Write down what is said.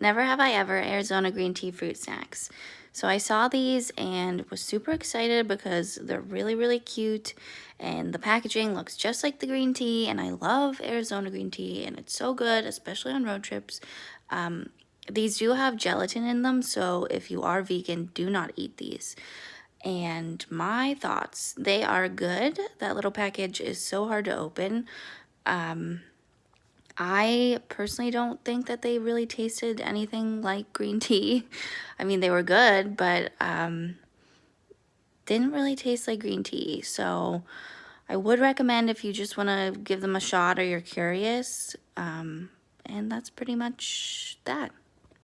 never have I ever Arizona green tea fruit snacks. So I saw these and was super excited because they're really, really cute and the packaging looks just like the green tea, and I love Arizona green tea and it's so good, especially on road trips. These do have gelatin in them, so if you are vegan, do not eat these. And my thoughts, they are good. That little package is so hard to open. I personally don't think that they really tasted anything like green tea. I mean, they were good, but didn't really taste like green tea. So I would recommend if you just want to give them a shot or you're curious. And that's pretty much that.